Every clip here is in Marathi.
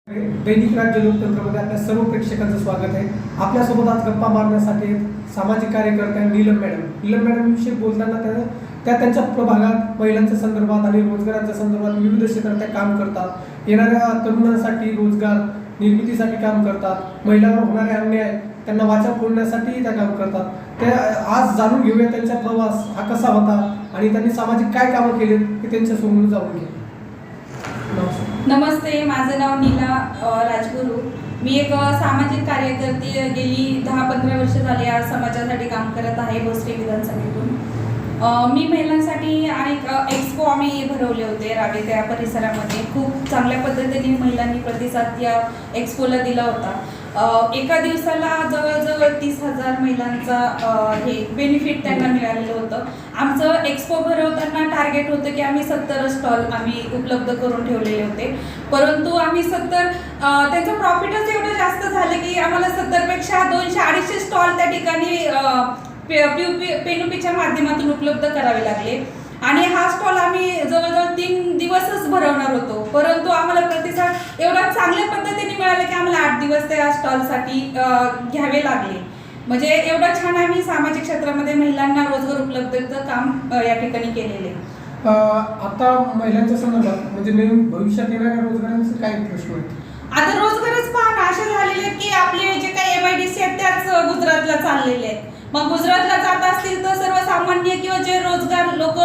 दैनिक राज्य लोकतंत्रमध्ये आपल्या सर्व प्रेक्षकांचं स्वागत आहे. आपल्यासोबत आज गप्पा मारण्यासाठी सामाजिक कार्यकर्त्या नीलम मॅडम विषयी बोलताना त्या त्यांच्या प्रभागात महिलांच्या संदर्भात आणि रोजगाराच्या संदर्भात विविध क्षेत्रात त्या काम करतात. येणाऱ्या तरुणांसाठी रोजगार निर्मितीसाठी काम करतात. महिलांवर होणारे अन्याय त्यांना वाचा फोडण्यासाठी त्या काम करतात. ते आज जाणून घेऊया त्यांचा प्रवास हा कसा होता आणि त्यांनी सामाजिक काय कामं केले हे त्यांच्यासमोर जाऊन घे. नमस्ते, माझं नाव नीला राजगुरू. मी एक सामाजिक कार्यकर्ती गेली 10-15 वर्ष झाली या समाजासाठी काम करत आहे भोसरी विधानसभेतून. मी महिलांसाठी अनेक एक्सपो आम्ही भरवले होते रावेत या परिसरामध्ये. खूप चांगल्या पद्धतीने महिलांनी प्रतिसाद या एक्सपोला दिला होता. एका दिवसाला जवळजवळ 30,000 महिलांचा हे बेनिफिट त्यांना मिळालेलं होतं. आमचं एक्सपो भरवताना टार्गेट होतं की आम्ही 70 स्टॉल आम्ही उपलब्ध करून ठेवलेले होते, परंतु आम्ही 70 त्यांचं प्रॉफिटच एवढं जास्त झालं की आम्हाला 70पेक्षा 200-250 स्टॉल त्या ठिकाणी पेनुपीच्या माध्यमातून उपलब्ध करावे लागले. आणि हा स्टॉल आम्ही जवळजवळ 3 दिवसच भरवणार होतो, परंतु आम्हाला प्रतिसाद एवढा चांगल्या पद्धतीने मिळाला की आम्हाला 8 दिवस त्या स्टॉलसाठी घ्यावे लागले. म्हणजे एवढं छान आम्ही सामाजिक क्षेत्रामध्ये महिलांना रोजगार उपलब्धतेचं काम या ठिकाणी केलेले. आता महिलांच्या संदर्भात म्हणजे भविष्यात येणाऱ्या रोजगारांचे काय प्रश्न आहेत? आता रोजगारच पाहणं असे झालेले आहेत की आपले जे काही MIDC आहेत त्याच गुजरातला चाललेले आहेत. मग गुजरातला जात असतील तर सर्वसामान्य किंवा जे रोजगार लोक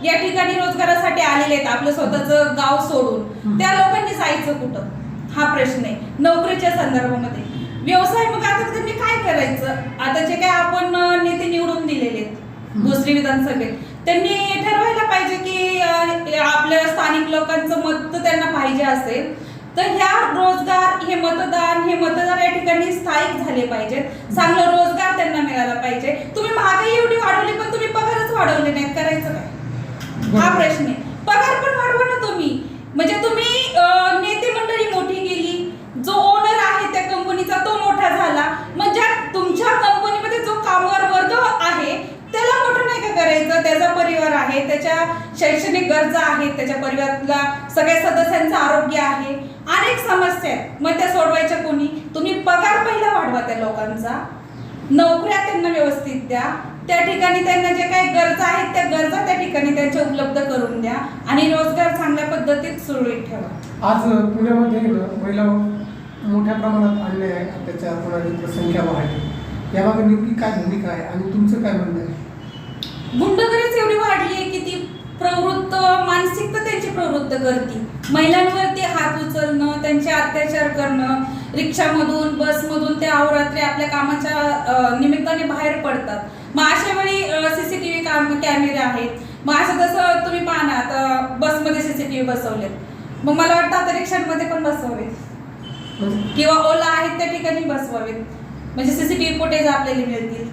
या ठिकाणी रोजगारासाठी आलेले आहेत आपलं स्वतःचं गाव सोडून, त्या लोकांनी जायचं कुठं हा प्रश्न आहे. नोकरीच्या संदर्भामध्ये व्यवसाय, मग आता त्यांनी काय करायचं? आता जे काय आपण नेते निवडून दिलेले आहेत भोसरी विधानसभेत, त्यांनी ठरवायला पाहिजे की आपल्या स्थानिक लोकांचं मत त्यांना पाहिजे असेल तर ह्या रोजगार हे मतदार या ठिकाणी स्थायिक झाले पाहिजेत. चांगलं रोजगार त्यांना मिळाला पाहिजे. तुम्ही महागाई एवढी वाढवली पण तुम्ही पगारच वाढवले नाहीत, करायचं काय हा प्रश्न आहे. पगार पण वाढवा ना तुम्ही. म्हणजे तुम्ही नेते मंडळी मोठी केली, जो ओनर आहे त्या कंपनीचा तो मोठा झाला, मग ज्या तुमच्या कंपनीमध्ये जो कामगार वर्ग आहे त्याला मोठं नाही का करायचं? त्याचा परिवार आहे, त्याच्या शैक्षणिक गरजा आहेत, त्याच्या परिवारातल्या सगळ्या सदस्यांचं आरोग्य आहे, अनेक समस्या आहेत. मग त्या सोडवायच्या कोणी? तुम्ही पगार पहिला वाढवा त्या लोकांचा, नोकऱ्या त्यांना व्यवस्थित द्या, त्या ठिकाणी त्यांना जे काही गरजा आहेत त्या गरजा त्या ठिकाणी त्यांच्या उपलब्ध करून द्या आणि रोजगार चांगल्या पद्धतीत सुरळीत ठेवा. आज पुण्यामध्ये महिला मोठ्या प्रमाणात आणले आहे, त्याच्या होणारी संख्या वाढली, याबाबत नेमकी काय भूमिका आहे आणि तुमचं काय म्हणणं आहे? गुंडगिरीच एवढी वाढली आहे की ती प्रवृत्त मानसिकता त्यांची प्रवृत्त करते. महिलांवरती हात उचलणं, त्यांचे अत्याचार करणं, रिक्षामधून बसमधून ते अहोरात्री आपल्या कामाच्या निमित्ताने बाहेर पडतात. मग अशा वेळी CCTV कॅमेरे आहेत. मग असं तसं तुम्ही पाहा ना, आता बसमध्ये CCTV बसवलेत, मग मला वाटतं आता रिक्षांमध्ये पण बसवावेत किंवा ओला आहेत त्या ठिकाणी बसवावेत, म्हणजे CCTV फुटेज आपल्याला मिळतील.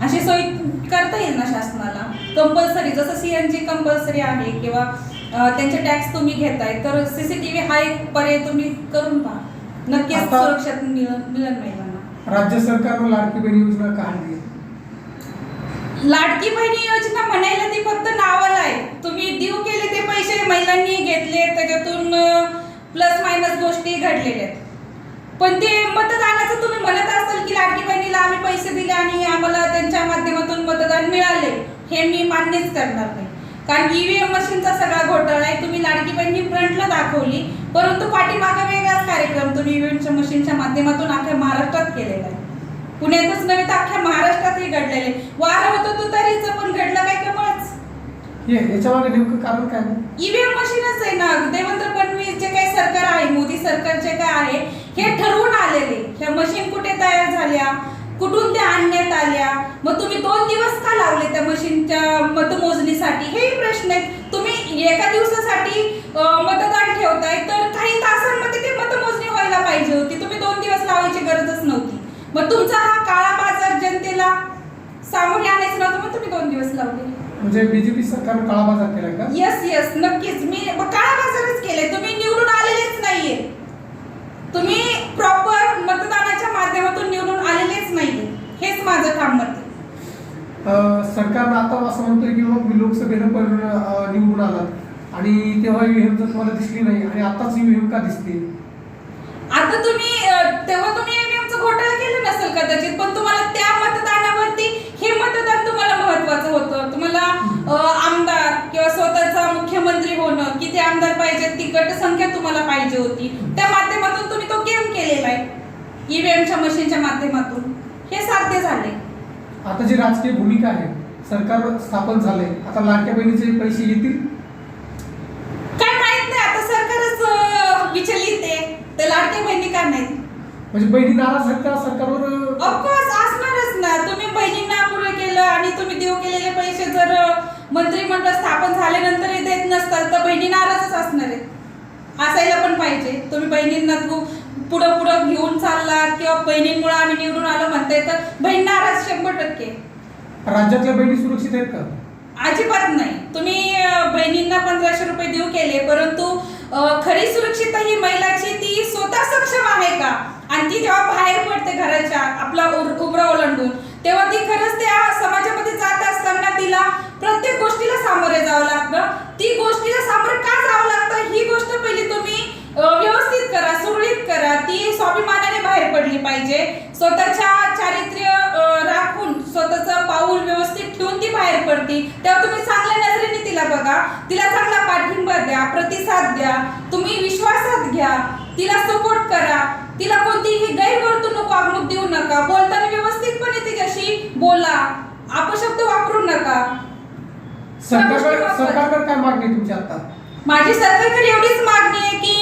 अशी सोय करता येईल ना शासनाला. कंपल्सरी जसं CNG कंपल्सरी आहे किंवा त्यांचे टॅक्स तुम्ही घेताय तर CCTV हा एक पर्याय तुम्ही करून पहा, नक्कीच सुरक्षा मिळेल महिलांना. राज्य सरकारनं लाडकी बहीण योजना काढली. लाडकी बहिणी योजना म्हणायला ती फक्त नावाला आहे. तुम्ही देऊ केले ते पैसे महिलांनी घेतले, त्याच्यातून प्लस मायनस गोष्टी घडलेल्या आहेत. पण ते मतदानाचं तुम्ही म्हणत असाल की लाडकी बहिणीला आम्ही पैसे दिले आणि आम्हाला त्यांच्या माध्यमातून मतदान मिळाले, हे मी मान्यच करणार नाही. कारण EVM मशीनचा सगळा घोटाळा आहे. तुम्ही लाडकी बहिणी फ्रंटला दाखवली, परंतु पाठीमागे वेगळाच कार्यक्रम तुम्ही EVM मशीनच्या माध्यमातून अख्ख्या महाराष्ट्रात केलेला आहे. पुण्यातच नव्हे तर अख्ख्या महाराष्ट्रातही घडलेले. वारं होतं तो तरीच पण घडलं काय कमळच. याच्यामागे नेमकं कारण काय? EVM मशीनच आहे ना. देवेंद्र फडणवीस जे काही सरकार आहे, मोदी सरकारचे काय आहे, हे ठरवून आलेले. ह्या मशीन कुठे तयार झाल्या, कुठून त्या आणण्यात आल्या, मग तुम्ही 2 दिवस का लावले त्या मशीनच्या मतमोजणीसाठी, हे प्रश्न आहेत. तुम्ही एका दिवसासाठी मतदान ठेवताय तर काही तासांमध्ये ते मतमोजणी व्हायला पाहिजे होती. तुम्ही 2 दिवस लावायची गरजच नव्हती. मग तुमचा हा काळा बाजार जनतेला सामोरे आणायचं नव्हतं, मग तुम्ही 2 दिवस लावले. म्हणजे BJP सरकारनं काळा बाजार केला का? यस नक्कीच. मी काळा बाजारच केलाय. तुम्ही निवडून आलेलेच नाहीये. तुम्ही प्रॉपर मतदानाच्या माध्यमातून निवडून आलेलेच नाहीये, हेच माझं ठाम मत आहे. सरकारनं आता असं म्हणतोय की मग मी लोकसभेनं पण निवडून आला आणि तेव्हा EVM तुम्हाला दिसली नाही आणि आताच EVM का दिसते? आता तेव्हा तुम्ही ईव्हीएमचा घोटाळा केला नसेल कदाचित, पण तुम्हाला त्या मतदानावरती हे मतदान तुम्हाला महत्वाचं होतं. तुम्हाला आमदार किंवा स्वतःचा मुख्यमंत्री होणं, किती आमदार पाहिजेत, ती गटसंख्या तुम्हाला पाहिजे होती. त्या माध्यमातून तुम्ही तो गेम केलेला आहे, ईव्हीएमच्या मशीनच्या माध्यमातून हे साध्य झाले. आता जी राजकीय भूमिका आहे, सरकार स्थापन झाले, आता लाडक्या बहिणीचे पैसे येतील काय माहित नाही. आता सरकारच विचलित आहे, ते लाडक्या बहिणी का नाही? म्हणजे बहिणी नाराज आहेत का सरकारवर? ऑफकोर्स असणारच ना. तुम्ही बहिणींना पुढे केलं आणि तुम्ही देऊ केलेले पैसे जर मंत्रिमंडळ स्थापन झाल्यानंतरही देत नसतात तर बहिणी नाराजच असणार आहेत. असायला पण पाहिजे. तुम्ही बहिणींना पुढं पुढं घेऊन चाललात किंवा बहिणींमुळे आम्ही निवडून आलो म्हणताय तर बहीण नाराज 100%. राज्यातल्या बहिणी सुरक्षित आहेत का? अजिबात नाही. तुम्ही बहिणींना 1500 रुपये देऊ केले, परंतु खरी सुरक्षितता ही महिलाची ती स्वतः सक्षम आहे का? आणि ती जेव्हा बाहेर पडते घराच्या आपला उभरा ओलांडून, तेव्हा ती खरंच त्या समाजामध्ये जात असताना तिला प्रत्येक गोष्टीला सामोरे जावं लागतं. ती गोष्टीला सामोरे का जावं लागतं ही गोष्ट पहिली तुम्ही व्यवस्थित करा, सुरळीत करा. ती स्वाभिमानाने बाहेर पडली पाहिजे. स्वतःच्या चारित्र्य राखून स्वतःचं पाऊल व्यवस्थित ठेवून ती बाहेर पडती, तेव्हा तुम्ही चांगल्या नजरेने तिला बघा, तिला चांगला पाठिंबा द्या, प्रतिसाद द्या, तुम्ही विश्वासात घ्या, तिला सपोर्ट करा, तिला कोणतीही गैरवर्तणूक वागणूक देऊ नका. बोलताना व्यवस्थितपणे तिच्याशी बोला, अपशब्द वापरू नका. सरकारकडे काय मागणी तुमची आता? माझी सरकारकडे एवढीच मागणी आहे की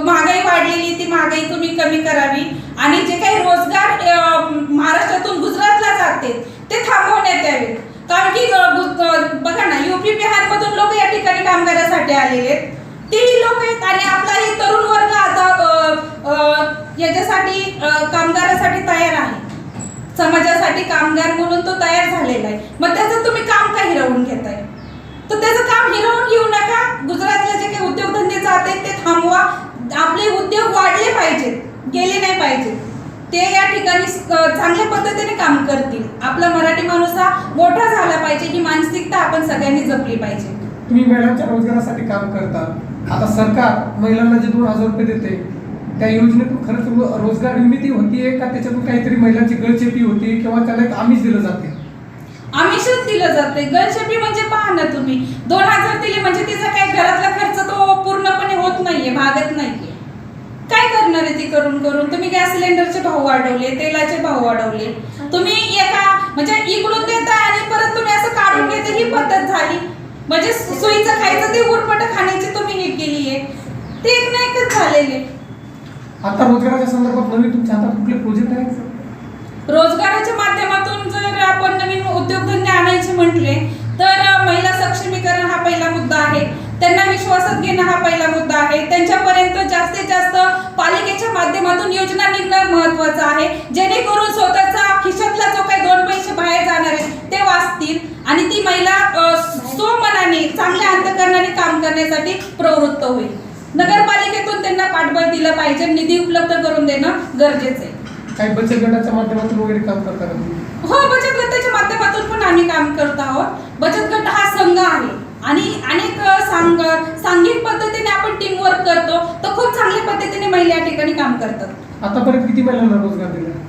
महागाई वाढलेली, ती महागाई तुम्ही कमी करावी आणि जे काही रोजगार महाराष्ट्रातून गुजरातला जाते ते थांबवण्यात यावेत. कारण की बघा ना, यूपी बिहार मधून लोक या ठिकाणी कामगारासाठी आलेले आहेत. तेही लोक आहेत आणि आपलाही तरुण वर्ग आता याच्यासाठी कामगारासाठी तयार आहे. समाजासाठी कामगार म्हणून तो तयार झालेला आहे. मग त्याचं तुम्ही काम का हिरावून घेताय? तर त्याचं काम हिरावून घेऊ नका. गुजरातला जे काही उद्योगधंदे जात आहेत ते थांबवा. आपले उद्योग वाढले पाहिजेत, गेले नाही पाहिजेत. ते या ठिकाणी चांगल्या पद्धतीने काम करतील. आपला मराठी माणूस हा मोठा झाला पाहिजे, ही मानसिकता आपण सगळ्यांनी जपली पाहिजे. तुम्ही महिलांच्या रोजगारासाठी काम करता. आता सरकार महिलांना जे 2000 रुपये देते त्या योजनेतून खरंच रोजगार निर्मिती होतीये का त्याच्यातून काहीतरी महिलांची गळचेपी होती किंवा त्याला एक आमिष दिलं जाते? आमिषच दिलं जाते. गळचेपी म्हणजे पहा ना, तुम्ही 2000 दिले म्हणजे तिचा काही घरातला खर्च तो पूर्णपणे होत नाहीये, भागत नाहीये. काय करणार आहे ती करून करून? तुम्ही गॅस सिलेंडरचे भाव वाढवले, तेलाचे भाव वाढवले, तुम्ही एका म्हणजे इकडून देता आणि परत तुम्ही असं काढून घेता, ही पद्धत झाली. म्हणजे सोयीचं खायचं ते उरपट खाण्याची तुम्ही हे केली आहे, ते एक ना एकच झालेले. आता रोजगाराच्या संदर्भात नवीन तुमच्या हातात कुठले प्रोजेक्ट आहेत? रोजगाराच्या माध्यमातून जर आपण नवीन उद्योगधंदे आणायचे म्हटले तर महिला सक्षमीकरण हा पहिला मुद्दा आहे. त्यांना विश्वासात घेणं हा पहिला मुद्दा आहे. त्यांच्यापर्यंत जास्तीत जास्त पालिकेच्या माध्यमातून योजना निघणं महत्वाचं आहे, जेणेकरून स्वतःचा खिशातला जो काही 2 पैसे बाहेर जाणार आहेत ते वाचतील आणि ती महिला स्वमनाने चांगल्या अंतःकरणाने काम करण्यासाठी प्रवृत्त होईल. नगरपालिकेतून त्यांना पाठबळ दिलं पाहिजे, निधी उपलब्ध करून देणं गरजेचं आहे. काही बचत गटाच्या माध्यमातून वगैरे काम करता का? हो, बचत गटाच्या माध्यमातून पण आम्ही काम करत आहोत. बचत गट हा संघ आहे आणि अनेक सांघिक पद्धतीने आपण टीम वर्क करतो, तर खूप चांगल्या पद्धतीने महिला या ठिकाणी काम करतात. आतापर्यंत किती महिलांना रोजगार दिला?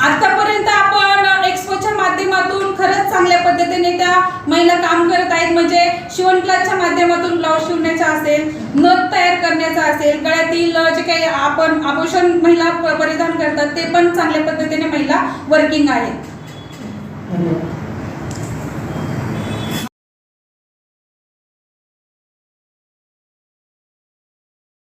आतापर्यंत आपण एक्सपोच्या माध्यमातून खरंच चांगल्या पद्धतीने त्या महिला काम करत आहेत. म्हणजे शिवण क्लासच्या माध्यमातून ब्लाऊज शिवण्याचा असेल, नथ तयार करण्याचा असेल, गळ्यातील जे काही आपण आभूषण महिला परिधान करतात ते पण चांगल्या पद्धतीने महिला वर्किंग आहेत. धन्यवाद.